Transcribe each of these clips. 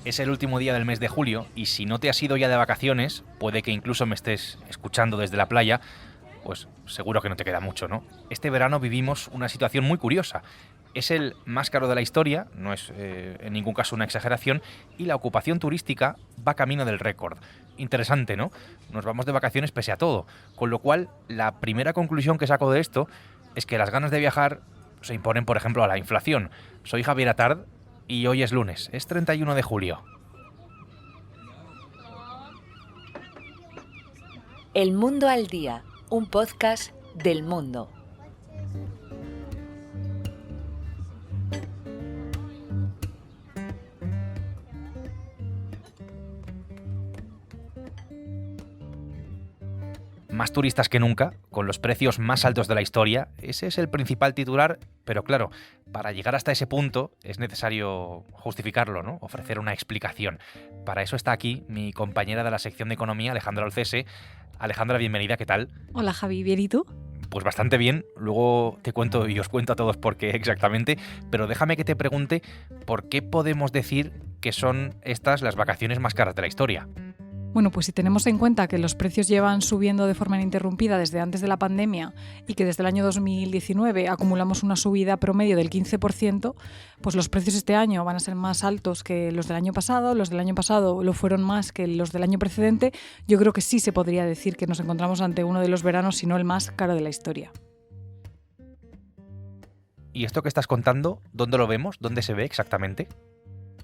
Es el último día del mes de julio y si no te has ido ya de vacaciones, puede que incluso me estés escuchando desde la playa, pues seguro que no te queda mucho, ¿no? Este verano vivimos una situación muy curiosa. Es el más caro de la historia, no es en ningún caso una exageración, y la ocupación turística va camino del récord. Interesante, ¿no? Nos vamos de vacaciones pese a todo. Con lo cual, la primera conclusión que saco de esto es que las ganas de viajar se imponen, por ejemplo, a la inflación. Soy Javier Atard y hoy es lunes, es 31 de julio. El Mundo al Día, un podcast del Mundo. Más turistas que nunca, con los precios más altos de la historia, ese es el principal titular, pero claro, para llegar hasta ese punto es necesario justificarlo, ¿no? Ofrecer una explicación. Para eso está aquí mi compañera de la sección de Economía, Alejandra Olcese. Alejandra, bienvenida, ¿qué tal? Hola Javi, ¿bien y tú? Pues bastante bien, luego te cuento y os cuento a todos por qué exactamente, pero déjame que te pregunte por qué podemos decir que son estas las vacaciones más caras de la historia. Bueno, pues si tenemos en cuenta que los precios llevan subiendo de forma ininterrumpida desde antes de la pandemia y que desde el año 2019 acumulamos una subida promedio del 15%, pues los precios este año van a ser más altos que los del año pasado lo fueron más que los del año precedente. Yo creo que sí se podría decir que nos encontramos ante uno de los veranos, si no el más caro de la historia. ¿Y esto que estás contando, dónde lo vemos? ¿Dónde se ve exactamente?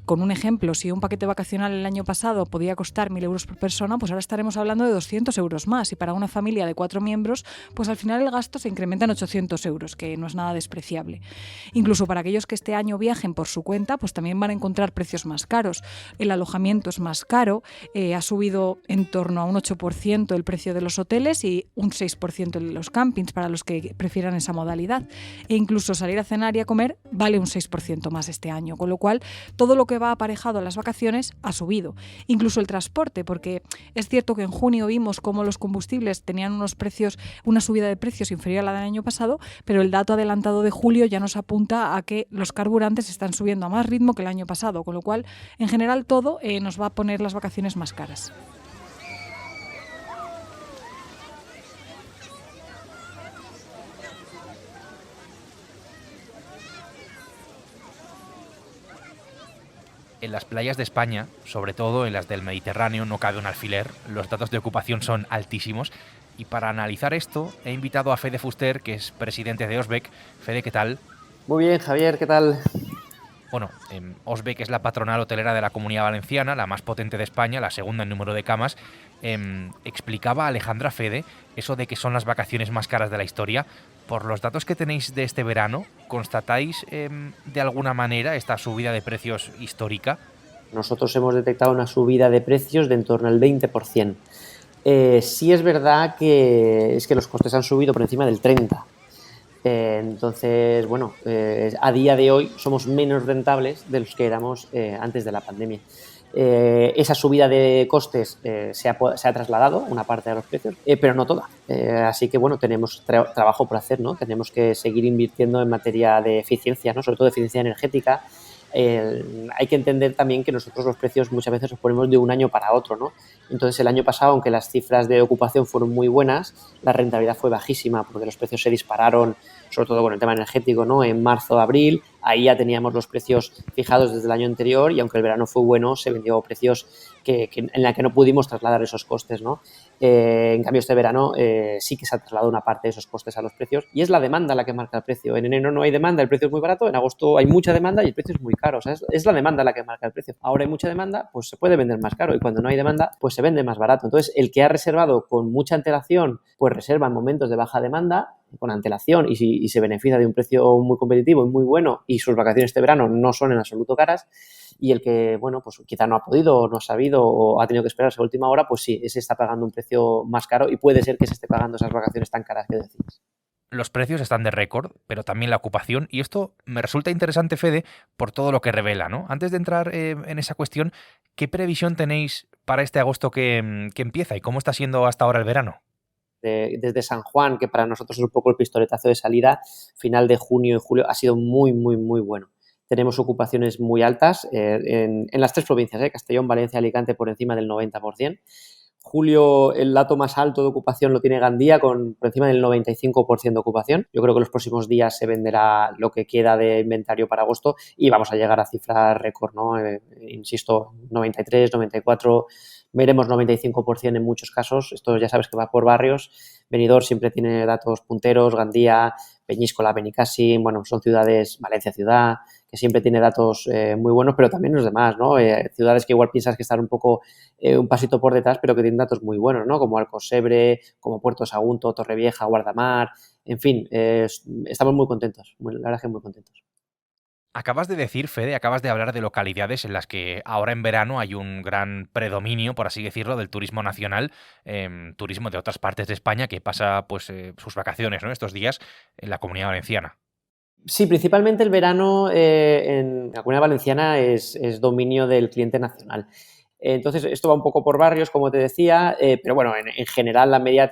Con un ejemplo, si un paquete vacacional el año pasado podía costar 1.000 euros por persona, pues ahora estaremos hablando de 200 euros más. Y para una familia de 4 miembros, pues al final el gasto se incrementa en 800 euros, que no es nada despreciable. Incluso para aquellos que este año viajen por su cuenta, pues también van a encontrar precios más caros. El alojamiento es más caro, ha subido en torno a un 8% el precio de los hoteles y un 6% de los campings para los que prefieran esa modalidad. E incluso salir a cenar y a comer vale un 6% más este año, con lo cual todo lo que va aparejado a las vacaciones ha subido. Incluso el transporte, porque es cierto que en junio vimos cómo los combustibles tenían una subida de precios inferior a la del año pasado, pero el dato adelantado de julio ya nos apunta a que los carburantes están subiendo a más ritmo que el año pasado, con lo cual, en general, todo nos va a poner las vacaciones más caras. En las playas de España, sobre todo en las del Mediterráneo, no cabe un alfiler, los datos de ocupación son altísimos. Y para analizar esto, he invitado a Fede Fuster, que es presidente de Osbec. Fede, ¿qué tal? Muy bien, Javier, ¿qué tal? Bueno, Osbec es la patronal hotelera de la Comunidad Valenciana, la más potente de España, la segunda en número de camas. Explicaba a Alejandra, Fede, eso de que son las vacaciones más caras de la historia. Por los datos que tenéis de este verano, ¿constatáis de alguna manera esta subida de precios histórica? Nosotros hemos detectado una subida de precios de en torno al 20%. Sí es verdad que los costes han subido por encima del 30%. Entonces, bueno, a día de hoy somos menos rentables de los que éramos antes de la pandemia. Esa subida de costes se ha trasladado una parte de los precios, pero no toda. Así que, bueno, tenemos trabajo por hacer, ¿no? Tenemos que seguir invirtiendo en materia de eficiencia, ¿no? Sobre todo de eficiencia energética. Hay que entender también que nosotros los precios muchas veces los ponemos de un año para otro, ¿no? Entonces, el año pasado, aunque las cifras de ocupación fueron muy buenas, la rentabilidad fue bajísima porque los precios se dispararon, sobre todo con el tema energético, ¿no? En marzo, abril, ahí ya teníamos los precios fijados desde el año anterior y aunque el verano fue bueno, se vendió a precios en la que no pudimos trasladar esos costes, ¿no? En cambio, este verano sí que se ha trasladado una parte de esos costes a los precios y es la demanda la que marca el precio. En enero no hay demanda, el precio es muy barato, en agosto hay mucha demanda y el precio es muy caro. O sea, es la demanda la que marca el precio. Ahora hay mucha demanda, pues se puede vender más caro y cuando no hay demanda, pues se vende más barato. Entonces, el que ha reservado con mucha antelación, pues reserva en momentos de baja demanda con antelación y se beneficia de un precio muy competitivo y muy bueno y sus vacaciones este verano no son en absoluto caras. Y el que, bueno, pues quizá no ha podido o no ha sabido o ha tenido que esperarse a última hora, pues sí, ese está pagando un precio más caro y puede ser que se esté pagando esas vacaciones tan caras que decís. Los precios están de récord, pero también la ocupación, y esto me resulta interesante, Fede, por todo lo que revela, ¿no? Antes de entrar en esa cuestión, ¿qué previsión tenéis para este agosto que empieza y cómo está siendo hasta ahora el verano? Desde San Juan, que para nosotros es un poco el pistoletazo de salida, final de junio y julio, ha sido muy, muy, muy bueno. tenemos ocupaciones muy altas en las tres provincias, Castellón, Valencia, Alicante, por encima del 90%. Julio, el dato más alto de ocupación lo tiene Gandía, por encima del 95% de ocupación. Yo creo que los próximos días se venderá lo que queda de inventario para agosto y vamos a llegar a cifras récord, ¿no? Insisto, 93, 94, veremos 95% en muchos casos. Esto ya sabes que va por barrios. Benidorm siempre tiene datos punteros, Gandía, Peñíscola, Benicàssim, bueno, son ciudades, Valencia ciudad, que siempre tiene datos muy buenos, pero también los demás, ¿no? Ciudades que igual piensas que están un poco un pasito por detrás, pero que tienen datos muy buenos, ¿no? Como Alcocebre, como Puerto Sagunto, Torrevieja, Guardamar, en fin, estamos muy contentos, la verdad es que muy contentos. Acabas de decir, Fede, acabas de hablar de localidades en las que ahora en verano hay un gran predominio, por así decirlo, del turismo nacional, turismo de otras partes de España que pasa pues sus vacaciones, ¿no? Estos días en la Comunidad Valenciana. Sí, principalmente el verano en la Comunidad Valenciana es dominio del cliente nacional. Entonces, esto va un poco por barrios, como te decía, pero bueno, en general la media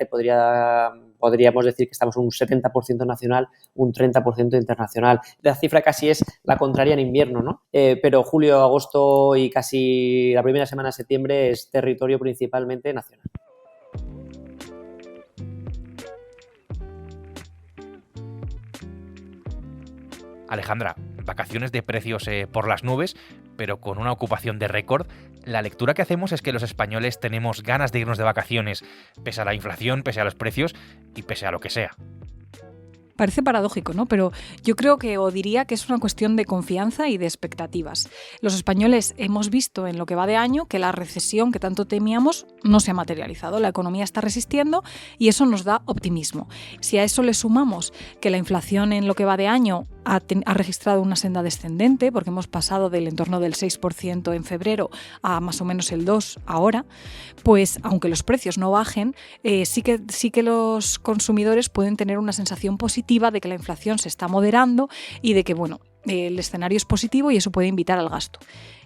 podríamos decir que estamos un 70% nacional, un 30% internacional. La cifra casi es la contraria en invierno, ¿no? Pero julio, agosto y casi la primera semana de septiembre es territorio principalmente nacional. Alejandra, vacaciones de precios por las nubes, pero con una ocupación de récord. La lectura que hacemos es que los españoles tenemos ganas de irnos de vacaciones, pese a la inflación, pese a los precios y pese a lo que sea. Parece paradójico, ¿no? Pero yo creo que, o diría que es una cuestión de confianza y de expectativas. Los españoles hemos visto en lo que va de año que la recesión que tanto temíamos no se ha materializado. La economía está resistiendo y eso nos da optimismo. Si a eso le sumamos que la inflación en lo que va de año ha registrado una senda descendente, porque hemos pasado del entorno del 6% en febrero a más o menos el 2% ahora, pues aunque los precios no bajen, sí que los consumidores pueden tener una sensación positiva de que la inflación se está moderando y de que, bueno, el escenario es positivo y eso puede invitar al gasto.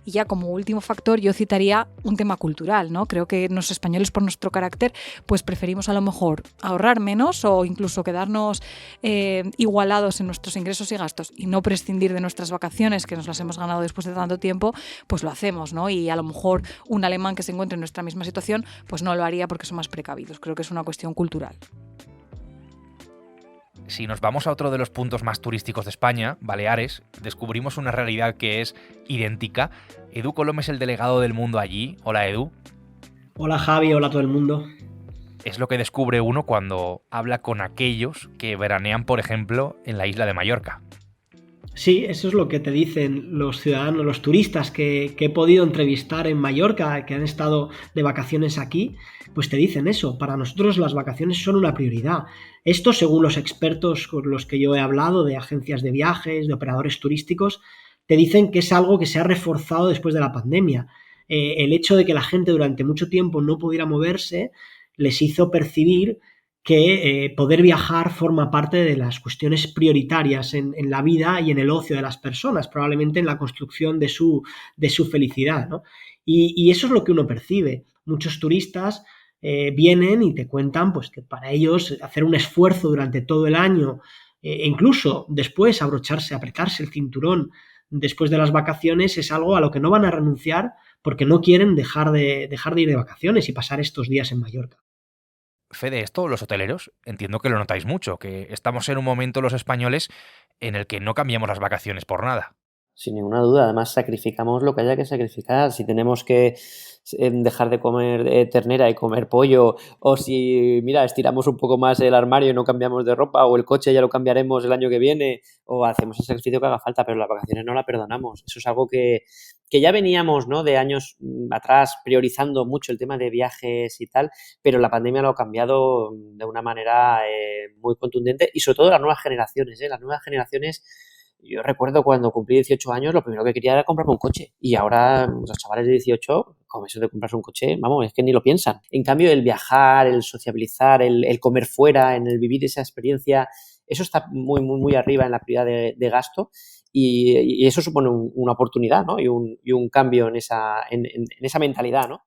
Y ya como último factor yo citaría un tema cultural, ¿no? Creo que los españoles por nuestro carácter pues preferimos a lo mejor ahorrar menos o incluso quedarnos igualados en nuestros ingresos y gastos y no prescindir de nuestras vacaciones que nos las hemos ganado después de tanto tiempo, pues lo hacemos, ¿no? Y a lo mejor un alemán que se encuentre en nuestra misma situación pues no lo haría porque son más precavidos. Creo que es una cuestión cultural. Si nos vamos a otro de los puntos más turísticos de España, Baleares, descubrimos una realidad que es idéntica. Edu Colom es el delegado del Mundo allí. Hola, Edu. Hola, Javi. Hola a todo el mundo. Es lo que descubre uno cuando habla con aquellos que veranean, por ejemplo, en la isla de Mallorca. Sí, eso es lo que te dicen los ciudadanos, los turistas que he podido entrevistar en Mallorca, que han estado de vacaciones aquí, pues te dicen eso. Para nosotros las vacaciones son una prioridad. Esto, según los expertos con los que yo he hablado, de agencias de viajes, de operadores turísticos, te dicen que es algo que se ha reforzado después de la pandemia. El hecho de que la gente durante mucho tiempo no pudiera moverse les hizo percibir que poder viajar forma parte de las cuestiones prioritarias en la vida y en el ocio de las personas, probablemente en la construcción de su felicidad, ¿no? Y eso es lo que uno percibe. Muchos turistas vienen y te cuentan pues, que para ellos hacer un esfuerzo durante todo el año, incluso después apretarse el cinturón después de las vacaciones, es algo a lo que no van a renunciar porque no quieren dejar de ir de vacaciones y pasar estos días en Mallorca. Fede, esto los hoteleros entiendo que lo notáis mucho, que estamos en un momento los españoles en el que no cambiamos las vacaciones por nada. Sin ninguna duda, además sacrificamos lo que haya que sacrificar. Si tenemos que dejar de comer ternera y comer pollo, o si, mira, estiramos un poco más el armario y no cambiamos de ropa, o el coche ya lo cambiaremos el año que viene, o hacemos el sacrificio que haga falta, pero las vacaciones no la perdonamos. Eso es algo que ya veníamos, ¿no?, de años atrás priorizando mucho el tema de viajes y tal, pero la pandemia lo ha cambiado de una manera muy contundente y sobre todo las nuevas generaciones, ¿eh? Las nuevas generaciones. Yo recuerdo cuando cumplí 18 años, lo primero que quería era comprarme un coche. Y ahora los chavales de 18, con eso de comprarse un coche, vamos, es que ni lo piensan. En cambio, el viajar, el sociabilizar, el comer fuera, en el vivir esa experiencia, eso está muy, muy, muy arriba en la prioridad de gasto. Y eso supone una oportunidad, ¿no? Y un cambio en esa mentalidad, ¿no?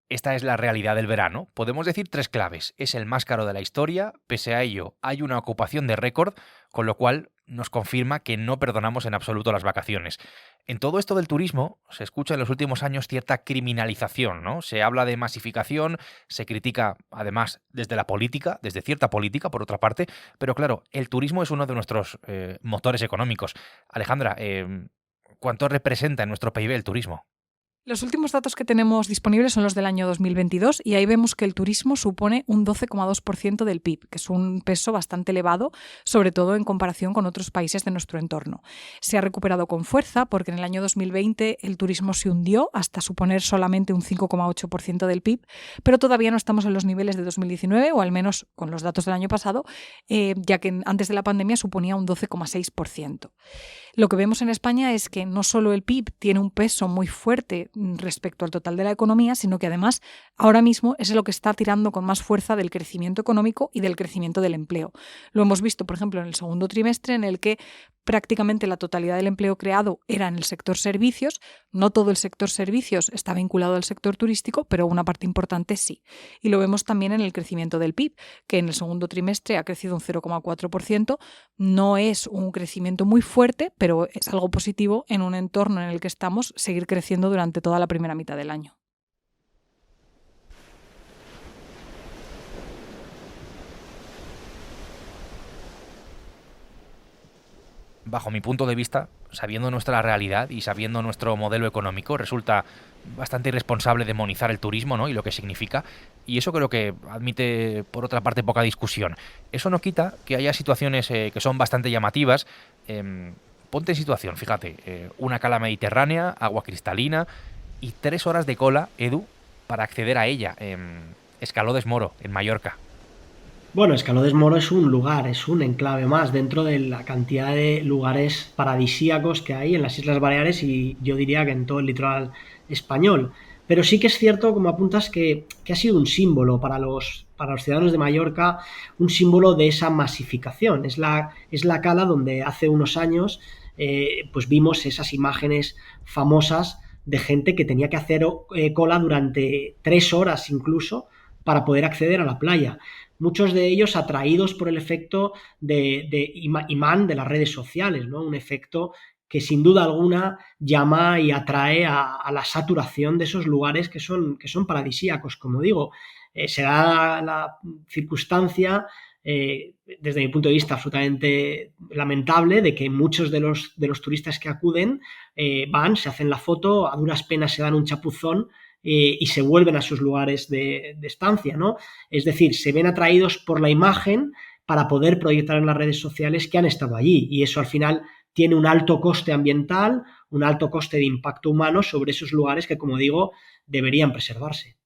Esta es la realidad del verano. Podemos decir tres claves. Es el más caro de la historia, pese a ello hay una ocupación de récord, con lo cual nos confirma que no perdonamos en absoluto las vacaciones. En todo esto del turismo se escucha en los últimos años cierta criminalización, ¿no? Se habla de masificación, se critica además desde la política, desde cierta política, por otra parte, pero claro, el turismo es uno de nuestros motores económicos. Alejandra, ¿cuánto representa en nuestro PIB el turismo? Los últimos datos que tenemos disponibles son los del año 2022 y ahí vemos que el turismo supone un 12,2% del PIB, que es un peso bastante elevado, sobre todo en comparación con otros países de nuestro entorno. Se ha recuperado con fuerza porque en el año 2020 el turismo se hundió hasta suponer solamente un 5,8% del PIB, pero todavía no estamos en los niveles de 2019, o al menos con los datos del año pasado, ya que antes de la pandemia suponía un 12,6%. Lo que vemos en España es que no solo el PIB tiene un peso muy fuerte respecto al total de la economía, sino que además ahora mismo es lo que está tirando con más fuerza del crecimiento económico y del crecimiento del empleo. Lo hemos visto, por ejemplo, en el segundo trimestre, en el que prácticamente la totalidad del empleo creado era en el sector servicios. No todo el sector servicios está vinculado al sector turístico, pero una parte importante sí. Y lo vemos también en el crecimiento del PIB, que en el segundo trimestre ha crecido un 0,4%. No es un crecimiento muy fuerte, pero es algo positivo en un entorno en el que estamos seguir creciendo durante toda la primera mitad del año. Bajo mi punto de vista, sabiendo nuestra realidad y sabiendo nuestro modelo económico, resulta bastante irresponsable demonizar el turismo, ¿no? Y lo que significa. Y eso creo que admite, por otra parte, poca discusión. Eso no quita que haya situaciones que son bastante llamativas. Ponte en situación, fíjate, una cala mediterránea, agua cristalina y 3 horas de cola, Edu, para acceder a ella. Escaló Moro, en Mallorca. Bueno, Escaló Moro es un lugar, es un enclave más dentro de la cantidad de lugares paradisíacos que hay en las Islas Baleares y yo diría que en todo el litoral español. Pero sí que es cierto, como apuntas, que ha sido un símbolo para los ciudadanos de Mallorca, un símbolo de esa masificación. Es la cala donde hace unos años pues vimos esas imágenes famosas de gente que tenía que hacer cola durante 3 horas incluso para poder acceder a la playa. Muchos de ellos atraídos por el efecto de imán de las redes sociales, ¿no? Un efecto que sin duda alguna llama y atrae a la saturación de esos lugares que son paradisíacos, como digo. Se da la circunstancia, desde mi punto de vista absolutamente lamentable, de que muchos de los turistas que acuden van, se hacen la foto, a duras penas se dan un chapuzón y se vuelven a sus lugares de estancia, ¿no? Es decir, se ven atraídos por la imagen para poder proyectar en las redes sociales que han estado allí, y eso al final tiene un alto coste ambiental, un alto coste de impacto humano sobre esos lugares que, como digo, deberían preservarse.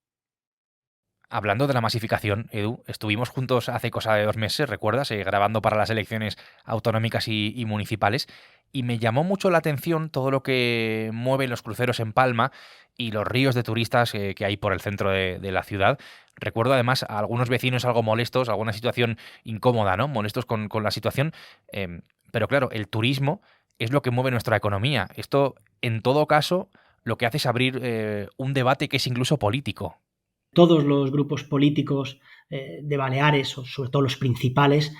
Hablando de la masificación, Edu, estuvimos juntos hace cosa de 2 meses, ¿recuerdas? Grabando para las elecciones autonómicas y municipales, y me llamó mucho la atención todo lo que mueven los cruceros en Palma y los ríos de turistas que hay por el centro de la ciudad. Recuerdo además a algunos vecinos algo molestos, alguna situación incómoda, ¿no? Molestos con la situación. Pero claro, el turismo es lo que mueve nuestra economía. Esto, en todo caso, lo que hace es abrir un debate que es incluso político. Todos los grupos políticos de Baleares, o sobre todo los principales,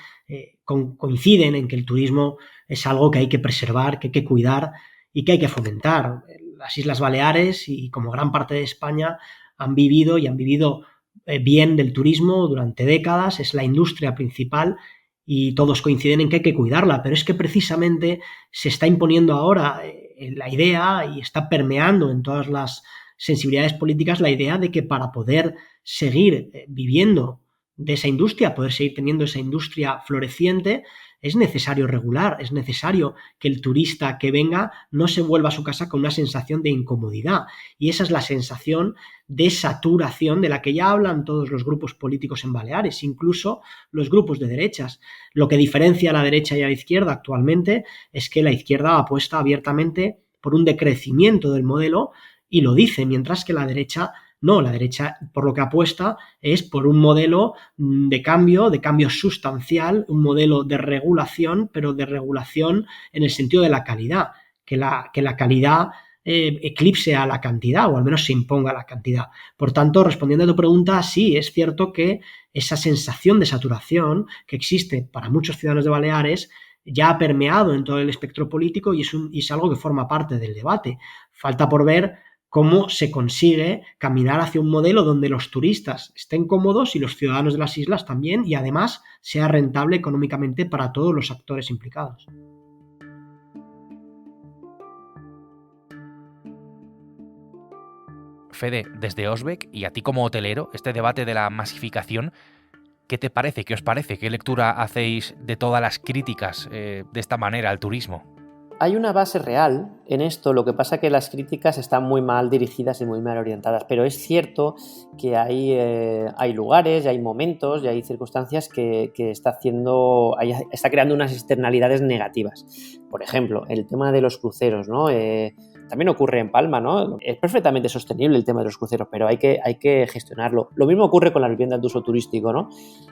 coinciden en que el turismo es algo que hay que preservar, que hay que cuidar y que hay que fomentar. Las Islas Baleares y como gran parte de España han vivido bien del turismo durante décadas, es la industria principal y todos coinciden en que hay que cuidarla, pero es que precisamente se está imponiendo ahora la idea y está permeando en todas las sensibilidades políticas la idea de que para poder seguir viviendo de esa industria, poder seguir teniendo esa industria floreciente, es necesario regular, es necesario que el turista que venga no se vuelva a su casa con una sensación de incomodidad. Y esa es la sensación de saturación de la que ya hablan todos los grupos políticos en Baleares, incluso los grupos de derechas. Lo que diferencia a la derecha y a la izquierda actualmente es que la izquierda apuesta abiertamente por un decrecimiento del modelo y lo dice, mientras que la derecha no, la derecha por lo que apuesta es por un modelo de cambio sustancial, un modelo de regulación, pero de regulación en el sentido de la calidad, que la calidad eclipse a la cantidad, o al menos se imponga a la cantidad. Por tanto, respondiendo a tu pregunta, sí, es cierto que esa sensación de saturación que existe para muchos ciudadanos de Baleares ya ha permeado en todo el espectro político y es algo que forma parte del debate. Falta por ver cómo se consigue caminar hacia un modelo donde los turistas estén cómodos y los ciudadanos de las islas también, y además sea rentable económicamente para todos los actores implicados. Fede, desde Osbeck y a ti como hotelero, este debate de la masificación, ¿qué te parece? ¿Qué os parece? ¿Qué lectura hacéis de todas las críticas de esta manera al turismo? Hay una base real en esto, lo que pasa es que las críticas están muy mal dirigidas y muy mal orientadas, pero es cierto que hay lugares, y hay momentos y hay circunstancias que está creando unas externalidades negativas. Por ejemplo, el tema de los cruceros, ¿no? También ocurre en Palma, ¿no? Es perfectamente sostenible el tema de los cruceros, pero hay que gestionarlo. Lo mismo ocurre con las viviendas de uso turístico, ¿no?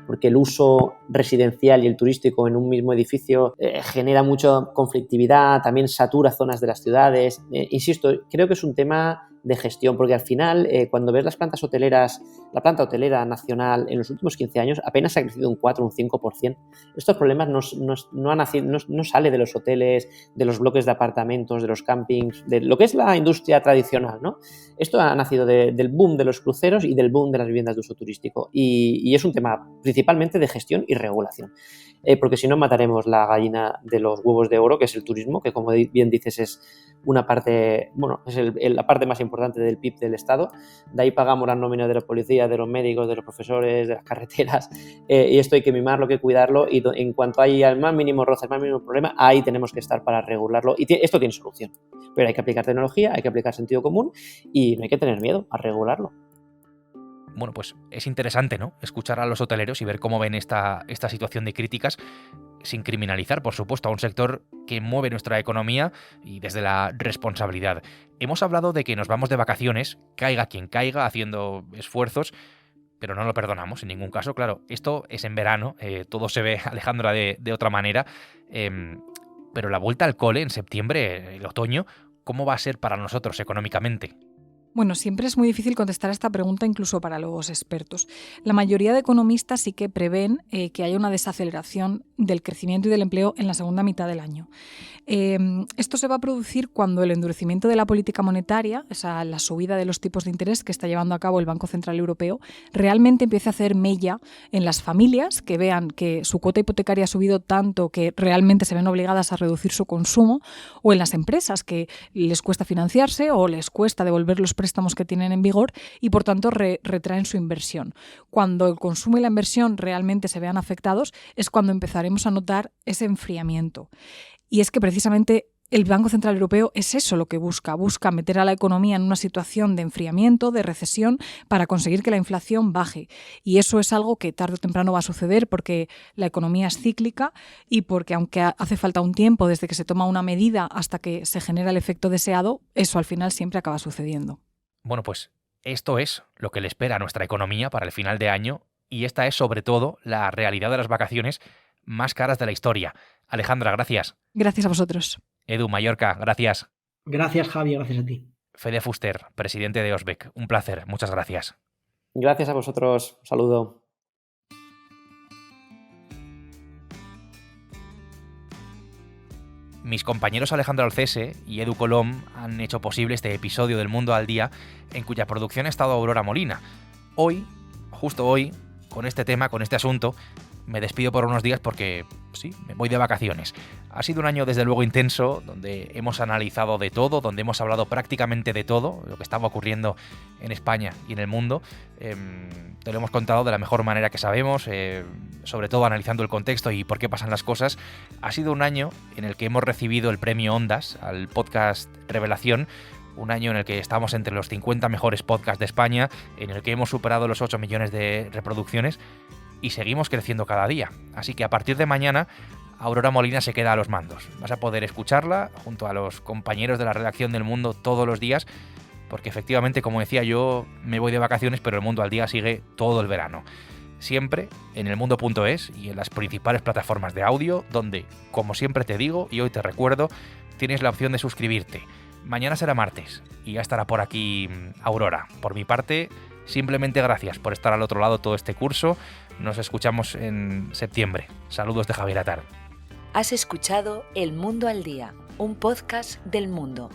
Porque el uso residencial y el turístico en un mismo edificio genera mucha conflictividad, también satura zonas de las ciudades. Insisto, creo que es un tema de gestión, porque al final, cuando ves las plantas hoteleras, la planta hotelera nacional en los últimos 15 años apenas ha crecido un 4 o un 5%. Estos problemas no sale de los hoteles, de los bloques de apartamentos, de los campings, de lo que es la industria tradicional, ¿no? Esto ha nacido del boom de los cruceros y del boom de las viviendas de uso turístico, y es un tema principalmente de gestión y regulación, porque si no mataremos la gallina de los huevos de oro, que es el turismo, que como bien dices es una parte, bueno, es la parte más importante del PIB del Estado. De ahí pagamos las nóminas de los policías, de los médicos, de los profesores, de las carreteras, y esto hay que mimarlo, hay que cuidarlo, y en cuanto hay al más mínimo roce, al más mínimo problema, ahí tenemos que estar para regularlo, y esto tiene solución, pero hay que aplicar tecnología, hay que aplicar sentido común y no hay que tener miedo a regularlo. Bueno, pues es interesante, ¿no? Escuchar a los hoteleros y ver cómo ven esta situación de críticas, sin criminalizar, por supuesto, a un sector que mueve nuestra economía y desde la responsabilidad. Hemos hablado de que nos vamos de vacaciones, caiga quien caiga, haciendo esfuerzos, pero no lo perdonamos en ningún caso. Claro, esto es en verano, todo se ve, Alejandra, de otra manera, pero la vuelta al cole en septiembre, el otoño, ¿cómo va a ser para nosotros económicamente? Bueno, siempre es muy difícil contestar a esta pregunta incluso para los expertos. La mayoría de economistas sí que prevén que haya una desaceleración del crecimiento y del empleo en la segunda mitad del año. Esto se va a producir cuando el endurecimiento de la política monetaria, la subida de los tipos de interés que está llevando a cabo el Banco Central Europeo, realmente empiece a hacer mella en las familias, que vean que su cuota hipotecaria ha subido tanto que realmente se ven obligadas a reducir su consumo, o en las empresas, que les cuesta financiarse o les cuesta devolver los préstamos que tienen en vigor y por tanto retraen su inversión. Cuando el consumo y la inversión realmente se vean afectados es cuando empezaremos a notar ese enfriamiento. Y es que precisamente el Banco Central Europeo es eso lo que busca meter a la economía en una situación de enfriamiento, de recesión, para conseguir que la inflación baje. Y eso es algo que tarde o temprano va a suceder porque la economía es cíclica y porque aunque hace falta un tiempo desde que se toma una medida hasta que se genera el efecto deseado, eso al final siempre acaba sucediendo. Bueno, pues esto es lo que le espera a nuestra economía para el final de año, y esta es sobre todo la realidad de las vacaciones más caras de la historia. Alejandra, gracias. Gracias a vosotros. Edu Mallorca, gracias. Gracias, Javi, gracias a ti. Fede Fuster, presidente de Osbeck, un placer, muchas gracias. Gracias a vosotros, un saludo. Mis compañeros Alejandro Alcese y Edu Colom han hecho posible este episodio del Mundo al Día, en cuya producción ha estado Aurora Molina. Hoy, justo hoy, con este tema, con este asunto, me despido por unos días porque, sí, me voy de vacaciones. Ha sido un año desde luego intenso, donde hemos analizado de todo, donde hemos hablado prácticamente de todo, lo que estaba ocurriendo en España y en el mundo. Te lo hemos contado de la mejor manera que sabemos, sobre todo analizando el contexto y por qué pasan las cosas. Ha sido un año en el que hemos recibido el premio Ondas al podcast Revelación, un año en el que estamos entre los 50 mejores podcasts de España, en el que hemos superado los 8 millones de reproducciones y seguimos creciendo cada día. Así que a partir de mañana, Aurora Molina se queda a los mandos. Vas a poder escucharla junto a los compañeros de la redacción del Mundo todos los días, porque efectivamente, como decía yo, me voy de vacaciones, pero el Mundo al Día sigue todo el verano. Siempre en elmundo.es y en las principales plataformas de audio, donde, como siempre te digo y hoy te recuerdo, tienes la opción de suscribirte. Mañana será martes y ya estará por aquí Aurora. Por mi parte, simplemente gracias por estar al otro lado todo este curso. Nos escuchamos en septiembre. Saludos de Javier Atar. Has escuchado El Mundo al Día, un podcast del Mundo.